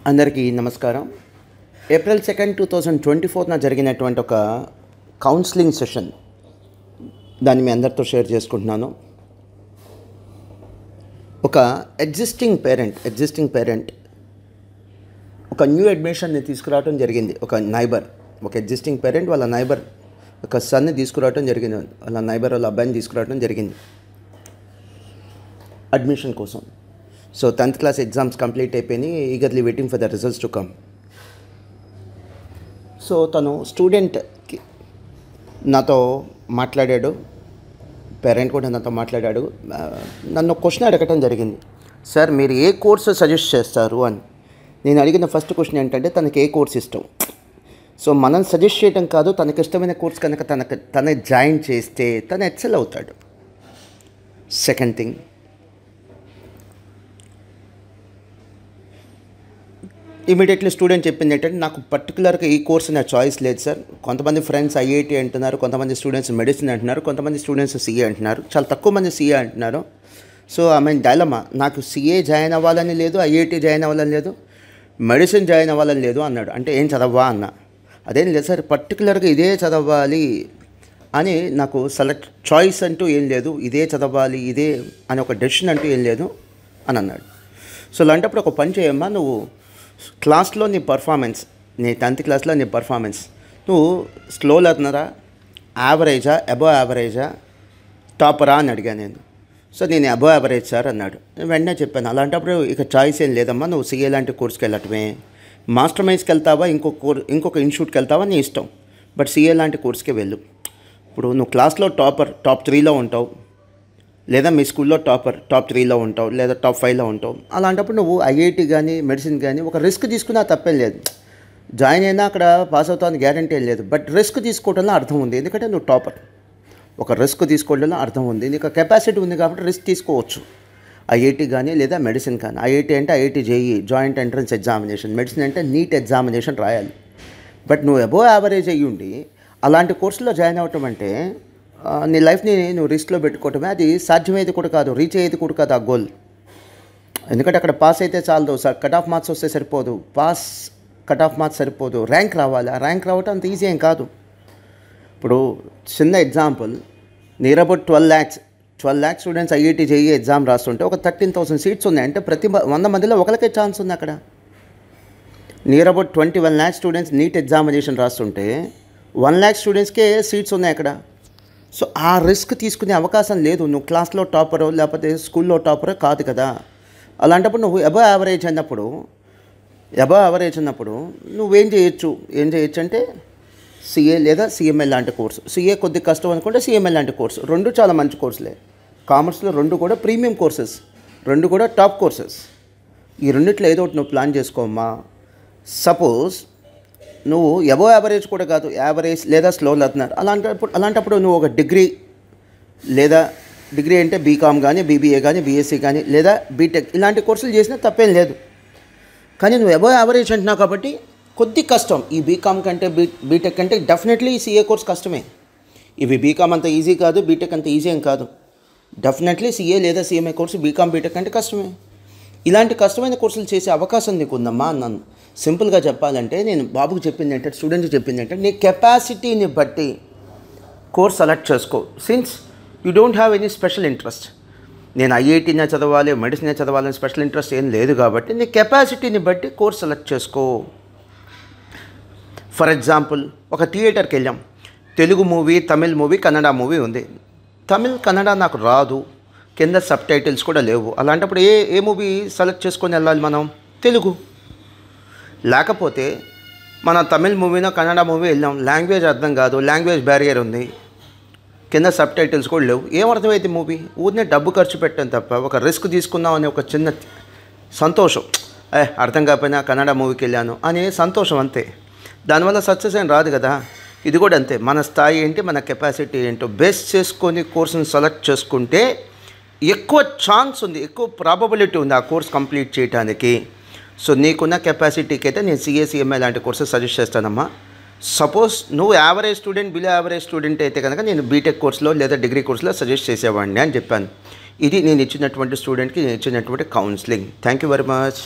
అందరికీ నమస్కారం. ఏప్రిల్ 2, 2024 జరిగినటువంటి ఒక కౌన్సిలింగ్ సెషన్ దాన్ని మీ అందరితో షేర్ చేసుకుంటున్నాను. ఒక ఎగ్జిస్టింగ్ పేరెంట్ ఒక న్యూ అడ్మిషన్ని తీసుకురావడం జరిగింది. ఒక ఎగ్జిస్టింగ్ పేరెంట్ వాళ్ళ నైబర్ ఒక సన్ని తీసుకురావడం జరిగింది. వాళ్ళ నైబర్ వాళ్ళ అబ్బాయిని తీసుకురావడం జరిగింది అడ్మిషన్ కోసం. So 10th class exams complete అయిపోయినాయి. Eagerly waiting for the results to come. So తను స్టూడెంట్కి నాతో మాట్లాడాడు, పేరెంట్ కూడా నాతో మాట్లాడాడు. నన్ను క్వశ్చన్ అడగటం జరిగింది, సార్ మీరు ఏ కోర్సు సజెస్ట్ చేస్తారు అని. నేను అడిగిన ఫస్ట్ క్వశ్చన్ ఏంటంటే తనకి ఏ కోర్స్ ఇష్టం. సో మనం సజెస్ట్ చేయడం కాదు, తనకి ఇష్టమైన కోర్స్ కనుక తన జాయిన్ చేస్తే తను ఎక్సెల్ అవుతాడు. సెకండ్ థింగ్, ఇమీడియట్లీ స్టూడెంట్ చెప్పింది ఏంటంటే నాకు పర్టికులర్గా ఈ కోర్స్ నా చాయిస్ లేదు సార్. కొంతమంది ఫ్రెండ్స్ ఐఐటి అంటున్నారు, కొంతమంది స్టూడెంట్స్ మెడిసిన్ అంటున్నారు, కొంతమంది స్టూడెంట్స్ సిఏ అంటున్నారు, చాలా తక్కువ మంది సిఏ అంటున్నారు. సో డైలమా, నాకు సిఏ జాయిన్ అవ్వాలని లేదు, ఐఐటి జాయిన్ అవ్వాలని లేదు, మెడిసిన్ జాయిన్ అవ్వాలని లేదు అన్నాడు. అంటే ఏం చదవా అన్న. అదేం లేదు సార్, పర్టికులర్గా ఇదే చదవాలి అని నాకు చాయిస్ అంటూ ఏం లేదు, ఇదే చదవాలి ఇదే అని ఒక డెసిషన్ అంటూ ఏం లేదు అని అన్నాడు. సో అలాంటప్పుడు ఒక పని చేయమ్మా, నువ్వు క్లాస్లో నీ పర్ఫార్మెన్స్, నీ 10th క్లాస్లో నీ పర్ఫార్మెన్స్ నువ్వు స్లో లర్నరా, యావరేజా, అబవ్ యావరేజా, టాపరా అని అడిగాను నేను. సో నేను అబవ్ యావరేజ్ సార్ అన్నాడు. నేను వెంటనే చెప్పాను, అలాంటప్పుడు ఇక చాయిస్ ఏం లేదమ్మా, నువ్వు సిఏ లాంటి కోర్స్కి వెళ్ళటమే. మాస్టర్ మైన్స్కి వెళ్తావా, ఇంకొక ఇన్స్టిట్యూట్కి వెళ్తావా నీ ఇష్టం, బట్ సిఏ లాంటి కోర్స్కి వెళ్ళు. ఇప్పుడు నువ్వు క్లాస్లో టాప్ 3లో ఉంటావు, లేదా మీ స్కూల్లో టాప్ 3లో ఉంటావు, లేదా టాప్ 5లో ఉంటావు. అలాంటప్పుడు నువ్వు ఐఐటి కానీ మెడిసిన్ కానీ ఒక రిస్క్ తీసుకున్నా తప్పేం లేదు. జాయిన్ అయినా అక్కడ పాస్ అవుతావని గ్యారంటీ ఏం లేదు, బట్ రిస్క్ తీసుకోవడంలో అర్థం ఉంది. ఎందుకంటే నువ్వు టాపర్, ఒక రిస్క్ తీసుకోవడంలో అర్థం ఉంది. నీకు కెపాసిటీ ఉంది కాబట్టి రిస్క్ తీసుకోవచ్చు. ఐఐటి కానీ లేదా మెడిసిన్ కానీ. ఐఐటి అంటే IIT JEE, joint entrance examination. Medicine అంటే నీట్ ఎగ్జామినేషన్ రాయాలి. బట్ నువ్వు అబోవ్ యావరేజ్ అయ్యి ఉండి అలాంటి కోర్సులో జాయిన్ అవ్వటం అంటే నీ లైఫ్ని నువ్వు రిస్క్లో పెట్టుకోవటమే. అది సాధ్యమయ్యేది కూడా కాదు, రీచ్ అయ్యేది కూడా కాదు ఆ గోల్. ఎందుకంటే అక్కడ పాస్ అయితే చాలదు, కట్ ఆఫ్ మార్క్స్ వస్తే సరిపోదు, కట్ ఆఫ్ మార్క్స్ సరిపోదు, ర్యాంక్ రావాలి. ఆ ర్యాంక్ రావటం అంత ఈజీ ఏం కాదు. ఇప్పుడు చిన్న example, near about 12 lakhs students IIT JEE exam రాస్తుంటే ఒక 13,000 సీట్స్ ఉన్నాయి. అంటే ప్రతి 100 మందిలో ఒకరికే ఛాన్స్ ఉంది అక్కడ. Near about 21 lakhs students NEET examination రాస్తుంటే 1 lakh స్టూడెంట్స్కే సీట్స్ ఉన్నాయి అక్కడ. సో ఆ రిస్క్ తీసుకునే అవకాశం లేదు. నువ్వు క్లాస్లో టాపరో లేకపోతే స్కూల్లో టాపరో కాదు కదా. అలాంటప్పుడు నువ్వు అబవ్ యావరేజ్ అన్నప్పుడు నువ్వేం చేయొచ్చు అంటే సిఏ లేదా సిఎంఎల్ లాంటి కోర్సు. సిఏ కొద్దిగా కష్టం అనుకుంటే సిఎంఎల్ లాంటి కోర్సు. రెండు చాలా మంచి కోర్సులే. కామర్స్లో రెండు కూడా ప్రీమియం కోర్సెస్, రెండు కూడా టాప్ కోర్సెస్. ఈ రెండిట్లో ఏదో ఒకటి నువ్వు ప్లాన్ చేసుకోమ్మా. సపోజ్ నువ్వు అబవ్ యావరేజ్ కూడా కాదు, యావరేజ్ లేదా స్లో లర్నర్, అలాంటప్పుడు నువ్వు ఒక డిగ్రీ అంటే బీకామ్ కానీ, బీబీఏ కానీ, బీఎస్సీ కానీ, లేదా బీటెక్ ఇలాంటి కోర్సులు చేసినా తప్పేం లేదు. కానీ నువ్వు అబవ్ యావరేజ్ అంటున్నావు కాబట్టి కొద్ది కష్టం. ఈ బీకామ్ కంటే బీటెక్ కంటే డెఫినెట్లీ సిఏ కోర్స్ కష్టమే. ఇవి బీకామ్ అంత ఈజీ కాదు, బీటెక్ అంత ఈజీ ఏం కాదు. డెఫినెట్లీ సిఏ లేదా సిఎంఏ కోర్సు బీకామ్ బీటెక్ అంటే కష్టమే. ఇలాంటి కష్టమైన కోర్సులు చేసే అవకాశం నీకు ఉందమ్మా అన్నాను. సింపుల్గా చెప్పాలంటే నేను బాబుకు చెప్పింది ఏంటంటే, స్టూడెంట్కి చెప్పింది ఏంటంటే, నీ కెపాసిటీని బట్టి కోర్స్ సెలెక్ట్ చేసుకో. Since you don't have any special interest. నేను ఐఐటీనే చదవాలి, మెడిసినే చదవాలని స్పెషల్ ఇంట్రెస్ట్ ఏం లేదు కాబట్టి నీ కెపాసిటీని బట్టి కోర్స్ సెలెక్ట్ చేసుకో. ఫర్ ఎగ్జాంపుల్, ఒక థియేటర్కి వెళ్ళాం, Telugu movie, Tamil movie, Kannada movie ఉంది. తమిళ్ కన్నడ నాకు రాదు, కింద సబ్ టైటిల్స్ కూడా లేవు. అలాంటప్పుడు ఏ మూవీ సెలెక్ట్ చేసుకొని వెళ్ళాలి మనం? తెలుగు. లేకపోతే మన తమిళ్ మూవీనో కన్నడ మూవీ వెళ్ళాం, లాంగ్వేజ్ అర్థం కాదు, లాంగ్వేజ్ బ్యారియర్ ఉంది, కింద సబ్ టైటిల్స్ కూడా లేవు. ఏమర్థమైతే మూవీ? ఊరినే డబ్బు ఖర్చు పెట్టాను తప్ప ఒక రిస్క్ తీసుకుందాం అనే ఒక చిన్న సంతోషం, అర్థం కాకపోయినా కన్నడ మూవీకి వెళ్ళాను అనే సంతోషం అంతే. దానివల్ల సక్సెస్ ఏం రాదు కదా. ఇది కూడా అంతే. మన స్థాయి ఏంటి, మన కెపాసిటీ ఏంటో బేస్ చేసుకొని కోర్సును సెలెక్ట్ చేసుకుంటే ఎక్కువ ఛాన్స్ ఉంది, ఎక్కువ ప్రాబబిలిటీ ఉంది ఆ కోర్స్ కంప్లీట్ చేయడానికి. సో నీకున్న కెపాసిటీకి అయితే నేను సిఏ, సిఎంఏ లాంటి కోర్సెస్ సజెస్ట్ చేస్తానమ్మా. సపోజ్ నువ్వు average student, below average student అయితే కనుక నేను బీటెక్ కోర్సులో లేదా డిగ్రీ కోర్సులో సజెస్ట్ చేసేవాడిని అని చెప్పాను. ఇది నేను ఇచ్చినటువంటి స్టూడెంట్కి నేను ఇచ్చినటువంటి counselling. Thank you very much.